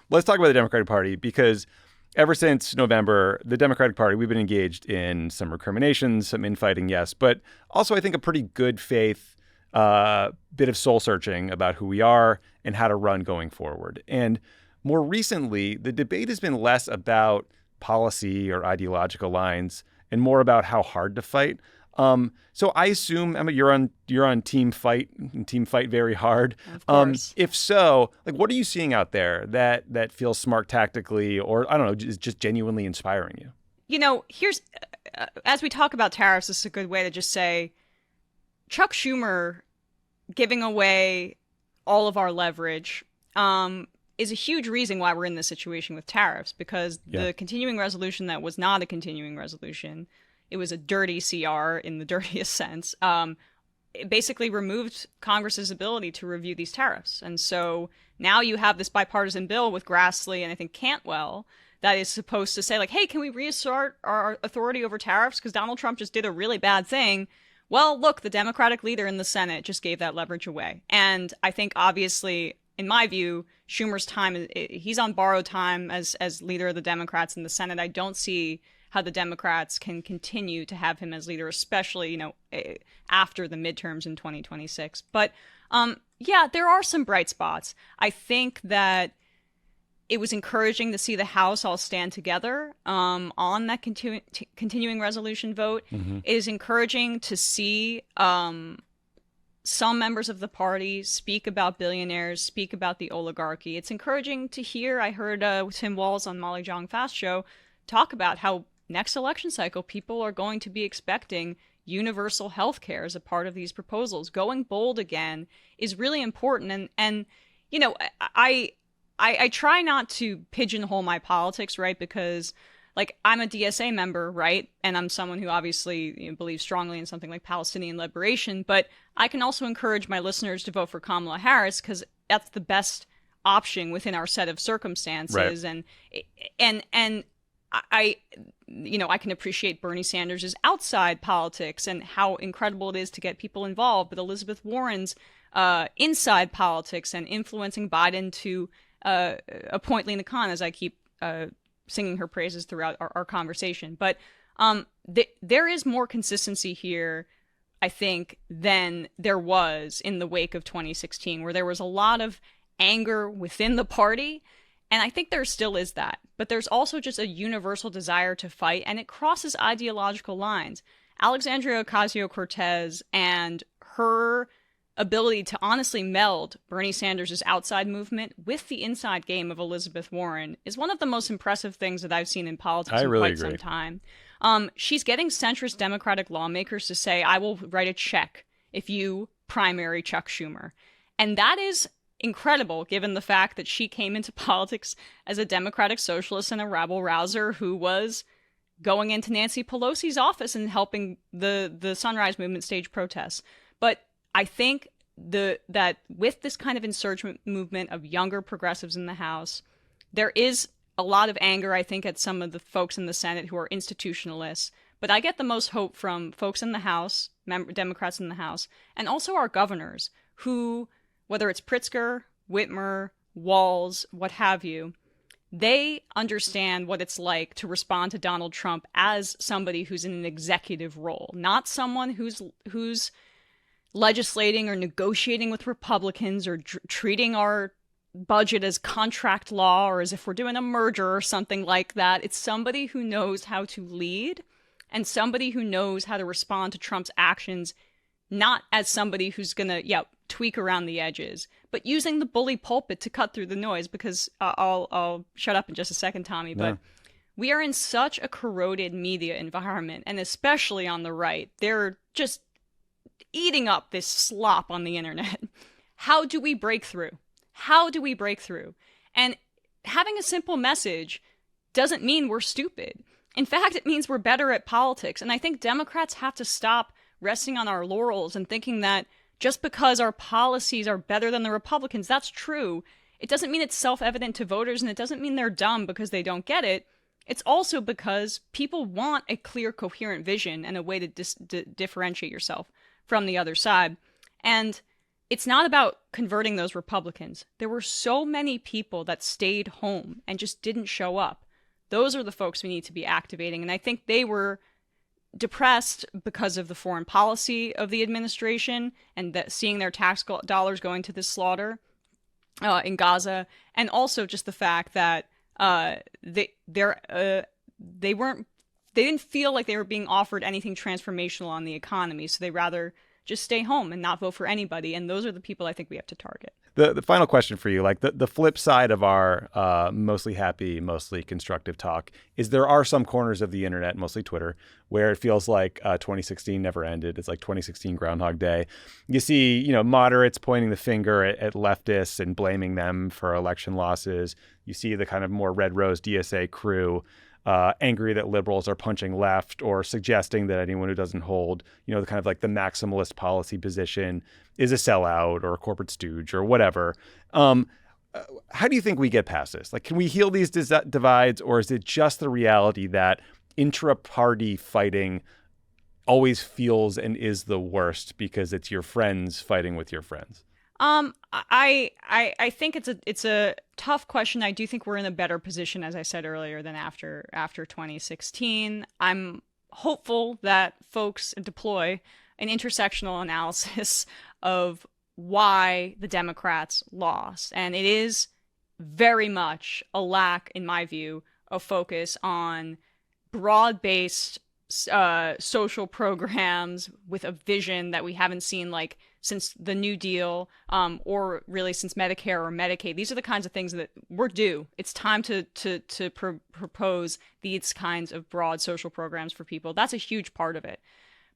let's talk about the Democratic Party, because ever since November, the Democratic Party, we've been engaged in some recriminations, some infighting, yes, but also I think a pretty good faith bit of soul searching about who we are and how to run going forward. And more recently, the debate has been less about policy or ideological lines and more about how hard to fight. So I assume, Emma, you're on team fight and team fight very hard. Of course. If so, like, what are you seeing out there that feels smart tactically, or I don't know, is just genuinely inspiring you? You know, here's as we talk about tariffs, this is a good way to just say Chuck Schumer giving away all of our leverage is a huge reason why we're in this situation with tariffs, because the continuing resolution that was not a continuing resolution, it was a dirty CR in the dirtiest sense, it basically removed Congress's ability to review these tariffs. And so now you have this bipartisan bill with Grassley and I think Cantwell that is supposed to say, like, hey, can we reassert our authority over tariffs because Donald Trump just did a really bad thing? Well, look, the Democratic leader in the Senate just gave that leverage away. And I think, obviously, in my view, Schumer's time, he's on borrowed time as leader of the Democrats in the Senate. I don't see how the Democrats can continue to have him as leader, especially, you know, after the midterms in 2026. But yeah, there are some bright spots. I think that it was encouraging to see the House all stand together on that continuing resolution vote. Mm-hmm. It is encouraging to see some members of the party speak about billionaires, speak about the oligarchy. It's encouraging to hear, I heard Tim Walz on Molly Jong-Fast show talk about how next election cycle people are going to be expecting universal health care as a part of these proposals. Going bold again is really important. And you know, I try not to pigeonhole my politics, right? Because, like, I'm a DSA member, right? And I'm someone who obviously believes strongly in something like Palestinian liberation. But I can also encourage my listeners to vote for Kamala Harris because that's the best option within our set of circumstances. Right. And I, you know, I can appreciate Bernie Sanders' outside politics and how incredible it is to get people involved. But Elizabeth Warren's inside politics and influencing Biden to appoint Lena Khan, as I keep singing her praises throughout our conversation. But there is more consistency here, I think, than there was in the wake of 2016, where there was a lot of anger within the party. And I think there still is that. But there's also just a universal desire to fight, and it crosses ideological lines. Alexandria Ocasio-Cortez and her ability to honestly meld Bernie Sanders' outside movement with the inside game of Elizabeth Warren is one of the most impressive things that I've seen in politics in quite some time. She's getting centrist Democratic lawmakers to say, I will write a check if you primary Chuck Schumer. And that is incredible, given the fact that she came into politics as a Democratic socialist and a rabble-rouser who was going into Nancy Pelosi's office and helping the Sunrise Movement stage protests. But I think that with this kind of insurgent movement of younger progressives in the House, there is a lot of anger, I think, at some of the folks in the Senate who are institutionalists. But I get the most hope from folks in the House, Democrats in the House, and also our governors who, whether it's Pritzker, Whitmer, Walz, what have you, they understand what it's like to respond to Donald Trump as somebody who's in an executive role, not someone who's legislating or negotiating with Republicans or treating our budget as contract law or as if we're doing a merger or something like that. It's somebody who knows how to lead and somebody who knows how to respond to Trump's actions, not as somebody who's going to, tweak around the edges, but using the bully pulpit to cut through the noise. Because I'll shut up in just a second, Tommy, but we are in such a corroded media environment, and especially on the right, they're just eating up this slop on the internet. How do we break through? How do we break through? And having a simple message doesn't mean we're stupid. In fact, it means we're better at politics. And I think Democrats have to stop resting on our laurels and thinking that just because our policies are better than the Republicans, that's true. It doesn't mean it's self-evident to voters, and it doesn't mean they're dumb because they don't get it. It's also because people want a clear, coherent vision and a way to differentiate yourself from the other side. And it's not about converting those Republicans. There were so many people that stayed home and just didn't show up. Those are the folks we need to be activating. And I think they were depressed because of the foreign policy of the administration and that seeing their tax dollars going to this slaughter in Gaza, and also just the fact that they didn't feel like they were being offered anything transformational on the economy, so they rather just stay home and not vote for anybody. And those are the people I think we have to target. The final question for you, like the flip side of our mostly happy, mostly constructive talk is there are some corners of the internet, mostly Twitter, where it feels like 2016 never ended. It's like 2016 Groundhog Day. You see, moderates pointing the finger at leftists and blaming them for election losses. You see the kind of more Red Rose DSA crew angry that liberals are punching left or suggesting that anyone who doesn't hold, the kind of like the maximalist policy position is a sellout or a corporate stooge or whatever. How do you think we get past this? Like, can we heal these divides, or is it just the reality that intra-party fighting always feels and is the worst because it's your friends fighting with your friends? I think it's a tough question. I do think we're in a better position, as I said earlier, than after 2016. I'm hopeful that folks deploy an intersectional analysis of why the Democrats lost. And it is very much a lack, in my view, of focus on broad-based social programs with a vision that we haven't seen like since the New Deal, or really since Medicare or Medicaid. These are the kinds of things that we're due. It's time to propose these kinds of broad social programs for people. That's a huge part of it.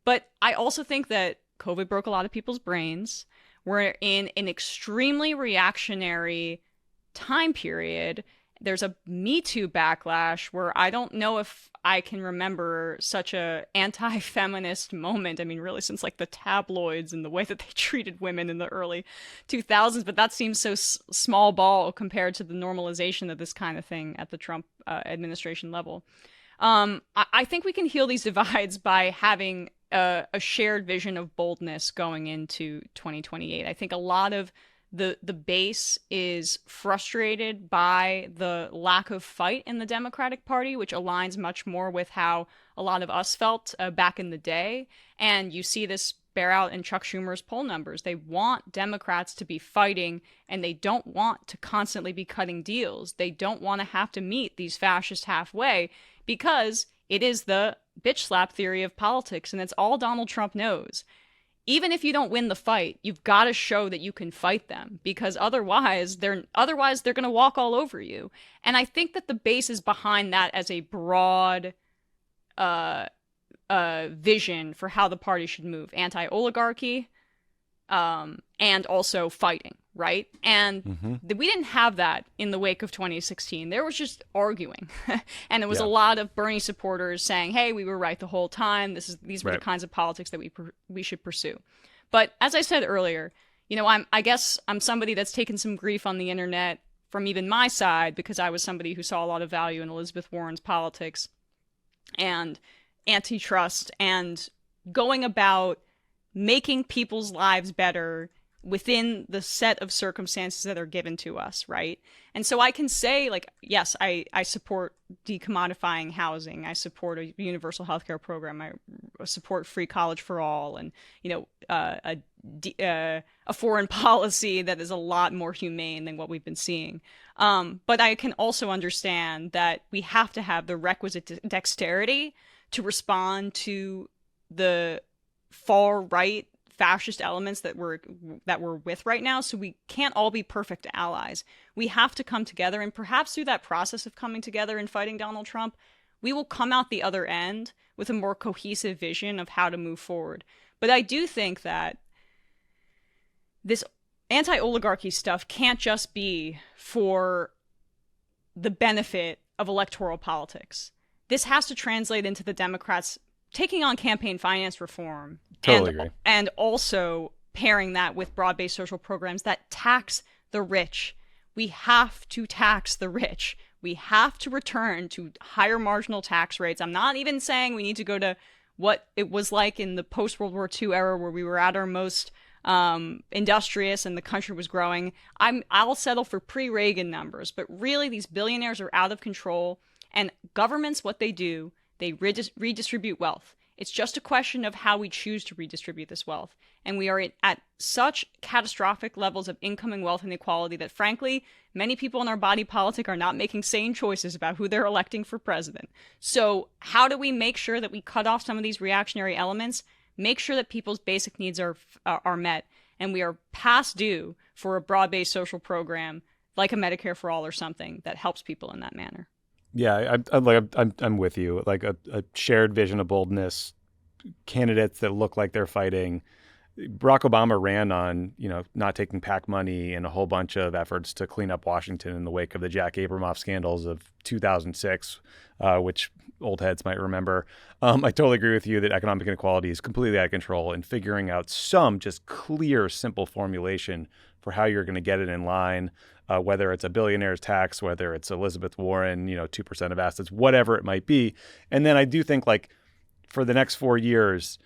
But I also think that COVID broke a lot of people's brains. We're in an extremely reactionary time period. There's a Me Too backlash where I don't know if I can remember such a anti-feminist moment. I mean, really since like the tabloids and the way that they treated women in the early 2000s, but that seems so small ball compared to the normalization of this kind of thing at the Trump administration level. I think we can heal these divides by having a shared vision of boldness going into 2028. I think a lot of the base is frustrated by the lack of fight in the Democratic Party, which aligns much more with how a lot of us felt back in the day. And you see this bear out in Chuck Schumer's poll numbers. They want Democrats to be fighting, and they don't want to constantly be cutting deals. They don't want to have to meet these fascists halfway, because it is the bitch slap theory of politics, and it's all Donald Trump knows. Even if you don't win the fight, you've got to show that you can fight them, because otherwise they're going to walk all over you. And I think that the base is behind that as a broad vision for how the party should move: anti-oligarchy, and also fighting, right? And we didn't have that in the wake of 2016. There was just arguing, and it was a lot of Bernie supporters saying, "Hey, we were right the whole time. These were the kinds of politics that we should pursue." But as I said earlier, I guess I'm somebody that's taken some grief on the internet from even my side, because I was somebody who saw a lot of value in Elizabeth Warren's politics and antitrust and going about making people's lives better within the set of circumstances that are given to us, right? And so I can say, like, yes, I support decommodifying housing. I support a universal healthcare program. I support free college for all, and a foreign policy that is a lot more humane than what we've been seeing. But I can also understand that we have to have the requisite dexterity to respond to the far right fascist elements that we're with right now. So we can't all be perfect allies. We have to come together, and perhaps through that process of coming together and fighting Donald Trump, we will come out the other end with a more cohesive vision of how to move forward. But I do think that this anti-oligarchy stuff can't just be for the benefit of electoral politics. This has to translate into the Democrats taking on campaign finance reform. Totally agree. And also pairing that with broad-based social programs that tax the rich. We have to tax the rich. We have to return to higher marginal tax rates. I'm not even saying we need to go to what it was like in the post-World War II era, where we were at our most industrious and the country was growing, I'll settle for pre-Reagan numbers. But really, these billionaires are out of control, and governments, what they do, they redistribute wealth. It's just a question of how we choose to redistribute this wealth. And we are at such catastrophic levels of income and wealth inequality that, frankly, many people in our body politic are not making sane choices about who they're electing for president. So how do we make sure that we cut off some of these reactionary elements, make sure that people's basic needs are met, and we are past due for a broad-based social program like a Medicare for All or something that helps people in that manner? Yeah, I'm with you. Like a shared vision of boldness, candidates that look like they're fighting. Barack Obama ran on, not taking PAC money and a whole bunch of efforts to clean up Washington in the wake of the Jack Abramoff scandals of 2006, which old heads might remember. I totally agree with you that economic inequality is completely out of control, and figuring out some just clear, simple formulation for how you're going to get it in line, whether it's a billionaire's tax, whether it's Elizabeth Warren, 2% of assets, whatever it might be. And then I do think, like, for the next 4 years,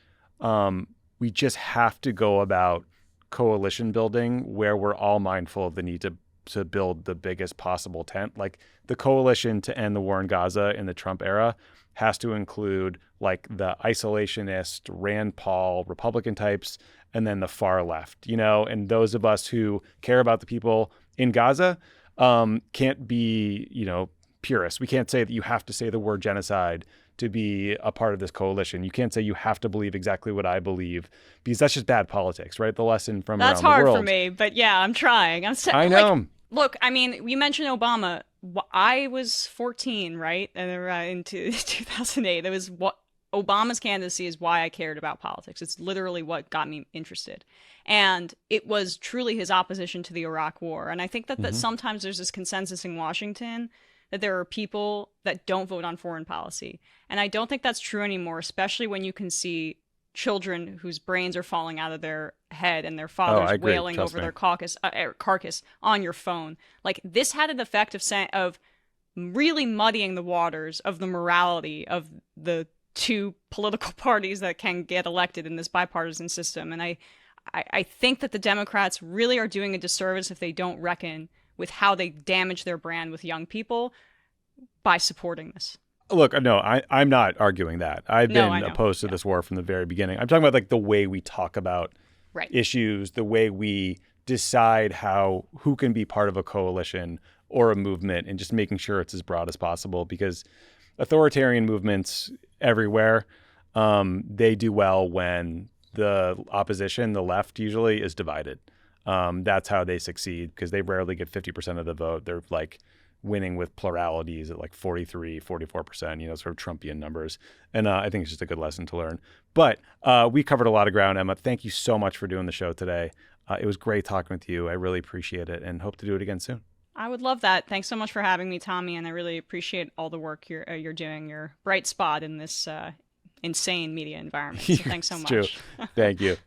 we just have to go about coalition building where we're all mindful of the need to build the biggest possible tent. Like, the coalition to end the war in Gaza in the Trump era has to include, like, the isolationist, Rand Paul, Republican types, and then the far left, and those of us who care about the people in Gaza can't be, purists. We can't say that you have to say the word genocide to be a part of this coalition. You can't say you have to believe exactly what I believe, because that's just bad politics, right? The lesson from that's around the world. That's hard for me, but yeah, I'm trying. I know. Like, look, I mean, you mentioned Obama. I was 14, right? And in 2008, it was what Obama's candidacy is why I cared about politics. It's literally what got me interested. And it was truly his opposition to the Iraq War. And I think that sometimes there's this consensus in Washington that there are people that don't vote on foreign policy. And I don't think that's true anymore, especially when you can see children whose brains are falling out of their head and their fathers wailing over their carcass on your phone. Like, this had an effect of really muddying the waters of the morality of the two political parties that can get elected in this bipartisan system. And I think that the Democrats really are doing a disservice if they don't reckon with how they damage their brand with young people by supporting this. Look, no, I'm not arguing that. I've been opposed to this war from the very beginning. I'm talking about, like, the way we talk about issues, the way we decide who can be part of a coalition or a movement, and just making sure it's as broad as possible, because authoritarian movements everywhere, they do well when the opposition, the left usually, is divided. That's how they succeed, because they rarely get 50% of the vote. They're like winning with pluralities at like 43, 44%, sort of Trumpian numbers. And I think it's just a good lesson to learn. But we covered a lot of ground, Emma. Thank you so much for doing the show today. It was great talking with you. I really appreciate it, and hope to do it again soon. I would love that. Thanks so much for having me, Tommy, and I really appreciate all the work you're doing. You're a bright spot in this insane media environment. So thanks so much. True. Thank you.